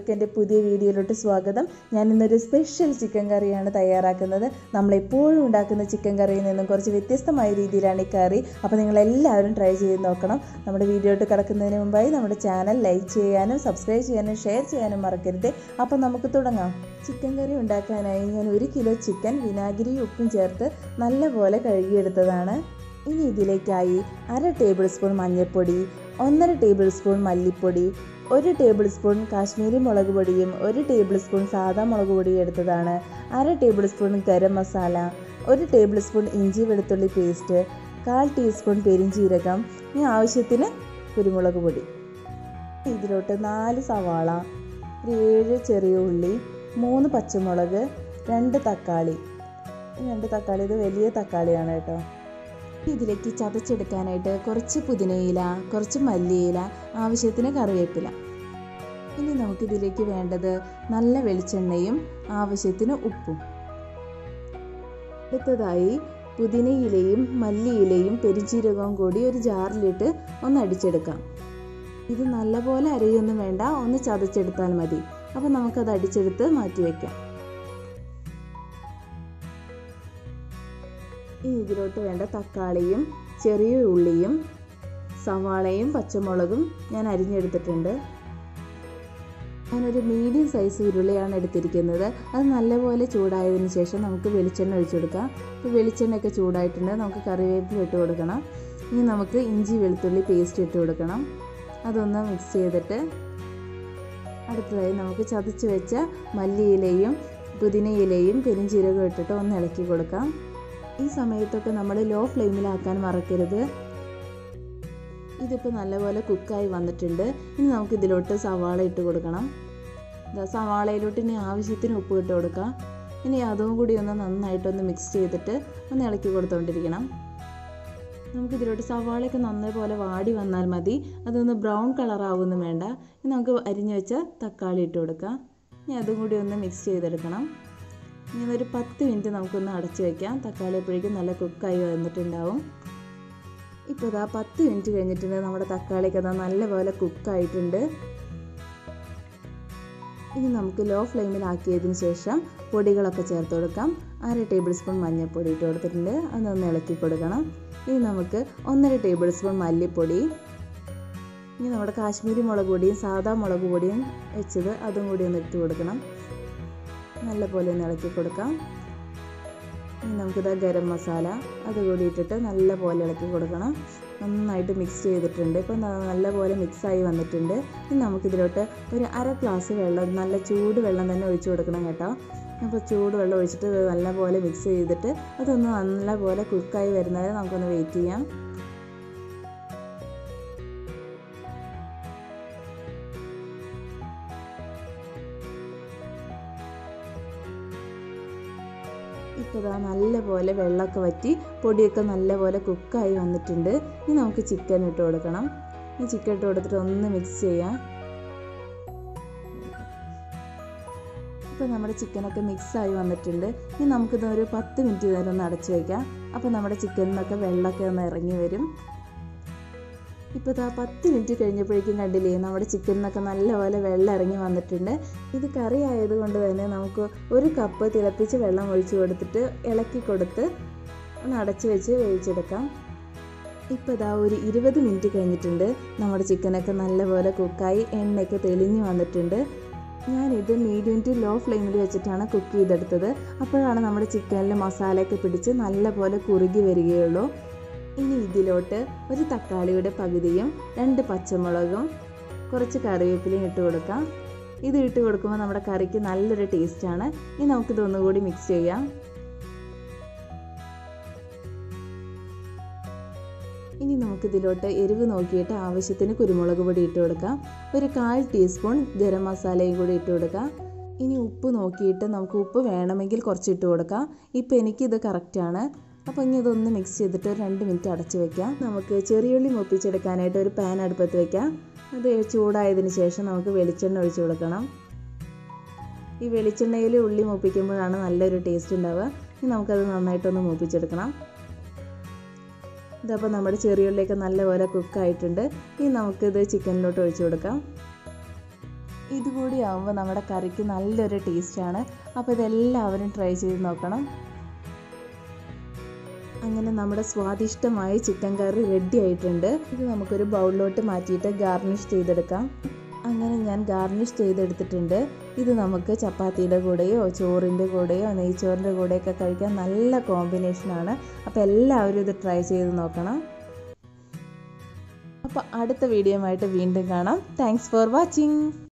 എല്ലാവർക്കും എൻ്റെ പുതിയ വീഡിയോയിലോട്ട് സ്വാഗതം. ഞാൻ ഇന്നൊരു സ്പെഷ്യൽ ചിക്കൻ കറിയാണ് തയ്യാറാക്കുന്നത്. നമ്മളെപ്പോഴും ഉണ്ടാക്കുന്ന ചിക്കൻ കറിയിൽ നിന്നും കുറച്ച് വ്യത്യസ്തമായ രീതിയിലാണ് ഈ കറി. അപ്പോൾ നിങ്ങളെല്ലാവരും ട്രൈ ചെയ്ത് നോക്കണം. നമ്മുടെ വീഡിയോയിലോട്ട് കിടക്കുന്നതിന് മുമ്പായി നമ്മുടെ ചാനൽ ലൈക്ക് ചെയ്യാനും സബ്സ്ക്രൈബ് ചെയ്യാനും ഷെയർ ചെയ്യാനും മറക്കരുത്. അപ്പോൾ നമുക്ക് തുടങ്ങാം. ചിക്കൻ കറി ഉണ്ടാക്കാനായി ഞാൻ 1 കിലോ ചിക്കൻ വിനാഗിരിയും ഉപ്പും ചേർത്ത് നല്ലപോലെ കഴുകിയെടുത്തതാണ്. ഇനി ഇതിലേക്കായി 1/2 ടേബിൾ സ്പൂൺ മഞ്ഞൾപ്പൊടി, 1.5 ടേബിൾ സ്പൂൺ മല്ലിപ്പൊടി, 1 ടേബിൾ സ്പൂൺ കാശ്മീരി മുളക് പൊടിയും 1 ടേബിൾ സ്പൂൺ സാദാ മുളക് പൊടിയും എടുത്തതാണ്. 1/2 table spoon garam masala, 1 table spoon ഇഞ്ചി വെളുത്തുള്ളി പേസ്റ്റ്, 1/4 ടീസ്പൂൺ പെരിഞ്ജീരകം, ഇനി ആവശ്യത്തിന് കുരുമുളക് പൊടി. ഇതിലോട്ട് 4 സവാള, 7 ചെറിയ ഉള്ളി, 3 പച്ചമുളക്, 2 തക്കാളി. 2 തക്കാളി ഇത് വലിയ തക്കാളിയാണ് കേട്ടോ. ഇതിലേക്ക് ചതച്ചെടുക്കാനായിട്ട് കുറച്ച് പുതിനയില, കുറച്ച് മല്ലിയില, ആവശ്യത്തിന് കറിവേപ്പില. ഇനി നമുക്കിതിലേക്ക് വേണ്ടത് നല്ല വെളിച്ചെണ്ണയും ആവശ്യത്തിന് ഉപ്പും. അടുത്തതായി പുതിനയിലയും മല്ലിയിലയും പെരിഞ്ജീരകവും കൂടി ഒരു ജാറിലിട്ട് ഒന്ന് അടിച്ചെടുക്കാം. ഇത് നല്ലപോലെ അരയൊന്നും വേണ്ട, ഒന്ന് ചതച്ചെടുത്താൽ മതി. അപ്പോൾ നമുക്കത് അടിച്ചെടുത്ത് മാറ്റി വയ്ക്കാം. ഇനി ഇതിലോട്ട് വേണ്ട തക്കാളിയും ചെറിയ ഉള്ളിയും സവാളയും പച്ചമുളകും ഞാൻ അരിഞ്ഞെടുത്തിട്ടുണ്ട്. ഞാനൊരു മീഡിയം സൈസ് ഉരുളിയാണ് എടുത്തിരിക്കുന്നത്. അത് നല്ലപോലെ ചൂടായതിന് ശേഷം നമുക്ക് വെളിച്ചെണ്ണ ഒഴിച്ചു കൊടുക്കാം. ഇപ്പോൾ വെളിച്ചെണ്ണയൊക്കെ ചൂടായിട്ടുണ്ട്. നമുക്ക് കറിവേപ്പില ഇട്ട് കൊടുക്കണം. ഇനി നമുക്ക് ഇഞ്ചി വെളുത്തുള്ളി പേസ്റ്റ് ഇട്ട് കൊടുക്കണം. അതൊന്ന് മിക്സ് ചെയ്തിട്ട് അടുത്തതായി നമുക്ക് ചതച്ച് വെച്ച മല്ലിയിലയും പുതിനയിലയും പെരിഞ്ജീരകവും ഇട്ടിട്ട് ഒന്ന് ഇളക്കി കൊടുക്കാം. ഈ സമയത്തൊക്കെ നമ്മൾ ലോ ഫ്ലെയിമിലാക്കാൻ മറക്കരുത്. ഇതിപ്പോൾ നല്ലപോലെ കുക്കായി വന്നിട്ടുണ്ട്. ഇനി നമുക്ക് ഇതിലോട്ട് സവാള ഇട്ട് കൊടുക്കണം. സവാളയിലോട്ട് ഇനി ആവശ്യത്തിന് ഉപ്പ് ഇട്ട് കൊടുക്കാം. ഇനി അതും കൂടി ഒന്ന് നന്നായിട്ടൊന്ന് മിക്സ് ചെയ്തിട്ട് ഒന്ന് ഇളക്കി കൊടുത്തുകൊണ്ടിരിക്കണം. നമുക്കിതിലോട്ട് സവാളയൊക്കെ നന്നപോലെ വാടി വന്നാൽ മതി. അതൊന്ന് ബ്രൗൺ കളറാവൊന്നും വേണ്ട. ഇനി നമുക്ക് അരിഞ്ഞു വെച്ച തക്കാളി ഇട്ട് കൊടുക്കാം. ഇനി അതും കൂടി ഒന്ന് മിക്സ് ചെയ്തെടുക്കണം. ഇനി ഒരു 10 മിനിറ്റ് നമുക്കൊന്ന് അടച്ചു വയ്ക്കാം. തക്കാളി അപ്പോഴേക്കും നല്ല കുക്കായി വന്നിട്ടുണ്ടാവും. ഇപ്പോൾ ഇതാ 10 മിനിറ്റ് കഴിഞ്ഞിട്ടുണ്ട്. നമ്മുടെ തക്കാളിയൊക്കെ നല്ലപോലെ കുക്കായിട്ടുണ്ട്. ഇനി നമുക്ക് ലോ ഫ്ലെയിമിലാക്കിയതിന് ശേഷം പൊടികളൊക്കെ ചേർത്ത് കൊടുക്കാം. 1/2 ടേബിൾ സ്പൂൺ മഞ്ഞൾപ്പൊടി ഇട്ട് കൊടുത്തിട്ടുണ്ട്. അതൊന്ന് ഇളക്കി കൊടുക്കണം. ഇനി നമുക്ക് 1.5 ടേബിൾ സ്പൂൺ മല്ലിപ്പൊടി, ഇനി നമ്മുടെ കാശ്മീരി മുളക് പൊടിയും സാദാ മുളക് പൊടിയും വെച്ചത് അതും കൂടി ഒന്ന് ഇട്ട് കൊടുക്കണം. നല്ലപോലെ ഒന്ന് ഇളക്കി കൊടുക്കാം. ഇനി നമുക്കിത് ഗരം മസാല അതുകൂടി ഇട്ടിട്ട് നല്ലപോലെ ഇളക്കി കൊടുക്കണം. നന്നായിട്ട് മിക്സ് ചെയ്തിട്ടുണ്ട്. ഇപ്പം നല്ലപോലെ മിക്സായി വന്നിട്ടുണ്ട്. ഇനി നമുക്കിതിലോട്ട് ഒരു 1/2 ഗ്ലാസ് വെള്ളം, നല്ല ചൂട് വെള്ളം തന്നെ ഒഴിച്ചു കൊടുക്കണം കേട്ടോ. അപ്പോൾ ചൂട് വെള്ളം ഒഴിച്ചിട്ട് നല്ലപോലെ മിക്സ് ചെയ്തിട്ട് അതൊന്ന് നല്ലപോലെ കുക്കായി വരുന്നവരെ നമുക്കൊന്ന് വെയിറ്റ് ചെയ്യാം. ഇപ്പോൾ ഇതാ നല്ലപോലെ വെള്ളമൊക്കെ വറ്റി പൊടിയൊക്കെ നല്ലപോലെ കുക്കായി വന്നിട്ടുണ്ട്. ഇനി നമുക്ക് ചിക്കൻ ഇട്ട് കൊടുക്കണം. ഈ ചിക്കൻ ഇട്ട് കൊടുത്തിട്ട് ഒന്ന് മിക്സ് ചെയ്യാം. ഇപ്പോൾ നമ്മുടെ ചിക്കനൊക്കെ മിക്സായി വന്നിട്ടുണ്ട്. ഇനി നമുക്കിത് ഒരു 10 മിനിറ്റ് നേരം ഒന്ന് അടച്ചു വയ്ക്കാം. അപ്പോൾ നമ്മുടെ ചിക്കനിൽ നിന്നൊക്കെ വെള്ളമൊക്കെ ഒന്ന് ഇറങ്ങി വരും. ഇപ്പോൾ ഇതാ 10 മിനിറ്റ് കഴിഞ്ഞപ്പോഴേക്കും കണ്ടില്ലേ, നമ്മുടെ ചിക്കനിൽ നിന്നൊക്കെ നല്ലപോലെ വെള്ളം ഇറങ്ങി വന്നിട്ടുണ്ട്. ഇത് കറി ആയതുകൊണ്ട് തന്നെ നമുക്ക് 1 കപ്പ് തിളപ്പിച്ച് വെള്ളം ഒഴിച്ചു കൊടുത്തിട്ട് ഇളക്കി കൊടുത്ത് ഒന്ന് അടച്ചു വെച്ച് വേവിച്ചെടുക്കാം. ഇപ്പോൾ ഇതാ ഒരു 20 മിനിറ്റ് കഴിഞ്ഞിട്ടുണ്ട്. നമ്മുടെ ചിക്കനൊക്കെ നല്ലപോലെ കുക്കായി എണ്ണയൊക്കെ തെളിഞ്ഞ് വന്നിട്ടുണ്ട്. ഞാനിത് മീഡിയം ടു ലോ ഫ്ലെയിമിൽ വെച്ചിട്ടാണ് കുക്ക് ചെയ്തെടുത്തത്. അപ്പോഴാണ് നമ്മുടെ ചിക്കനിൽ മസാലയൊക്കെ പിടിച്ച് നല്ലപോലെ കുറുകി വരികയുള്ളൂ. ഇനി ഇതിലോട്ട് ഒരു തക്കാളിയുടെ പകുതിയും 2 പച്ചമുളകും കുറച്ച് കറിവേപ്പിലയും ഇട്ട് കൊടുക്കാം. ഇത് ഇട്ട് കൊടുക്കുമ്പോൾ നമ്മുടെ കറിക്ക് നല്ലൊരു ടേസ്റ്റാണ്. ഇനി നമുക്കിത് ഒന്നുകൂടി മിക്സ് ചെയ്യാം. ഇനി നമുക്കിതിലോട്ട് എരിവ് നോക്കിയിട്ട് ആവശ്യത്തിന് കുരുമുളക് പൊടി ഇട്ട് കൊടുക്കാം. ഒരു 1/4 ടീസ്പൂൺ ഗരം മസാലയും കൂടി ഇട്ട് കൊടുക്കാം. ഇനി ഉപ്പ് നോക്കിയിട്ട് നമുക്ക് ഉപ്പ് വേണമെങ്കിൽ കുറച്ച് ഇട്ട് കൊടുക്കാം. ഇപ്പോൾ എനിക്കിത് കറക്റ്റാണ്. അപ്പോൾ ഇനി ഇതൊന്ന് മിക്സ് ചെയ്തിട്ട് 2 മിനിറ്റ് അടച്ച് വയ്ക്കാം. നമുക്ക് ചെറിയുള്ളി മൂപ്പിച്ചെടുക്കാനായിട്ട് ഒരു പാൻ അടുപ്പത്ത് വയ്ക്കാം. അത് ചൂടായതിന് ശേഷം നമുക്ക് വെളിച്ചെണ്ണ ഒഴിച്ച് കൊടുക്കണം. ഈ വെളിച്ചെണ്ണയിൽ ഉള്ളി മൂപ്പിക്കുമ്പോഴാണ് നല്ലൊരു ടേസ്റ്റ് ഉണ്ടാവുക. ഇനി നമുക്കത് നന്നായിട്ടൊന്ന് മൂപ്പിച്ചെടുക്കണം. ഇതപ്പോൾ നമ്മുടെ ചെറിയുള്ളിയൊക്കെ നല്ലപോലെ കുക്കായിട്ടുണ്ട്. ഇനി നമുക്കിത് ചിക്കനിലോട്ട് ഒഴിച്ചു കൊടുക്കാം. ഇതുകൂടി ആകുമ്പോൾ നമ്മുടെ കറിക്ക് നല്ലൊരു ടേസ്റ്റാണ്. അപ്പോൾ ഇതെല്ലാവരും ട്രൈ ചെയ്ത് നോക്കണം. അങ്ങനെ നമ്മുടെ സ്വാദിഷ്ടമായ ചിക്കൻ കറി റെഡി ആയിട്ടുണ്ട്. ഇത് നമുക്കൊരു ബൗളിലോട്ട് മാറ്റിയിട്ട് ഗാർണിഷ് ചെയ്തെടുക്കാം. അങ്ങനെ ഞാൻ ഗാർണിഷ് ചെയ്തെടുത്തിട്ടുണ്ട്. ഇത് നമുക്ക് ചപ്പാത്തിയുടെ കൂടെയോ ചോറിൻ്റെ കൂടെയോ നെയ്ച്ചോറിൻ്റെ കൂടെയൊക്കെ കഴിക്കാൻ നല്ല കോമ്പിനേഷനാണ്. അപ്പോൾ എല്ലാവരും ഇത് ട്രൈ ചെയ്ത് നോക്കണം. അപ്പോൾ അടുത്ത വീഡിയോ ആയിട്ട് വീണ്ടും കാണാം. Thanks for watching.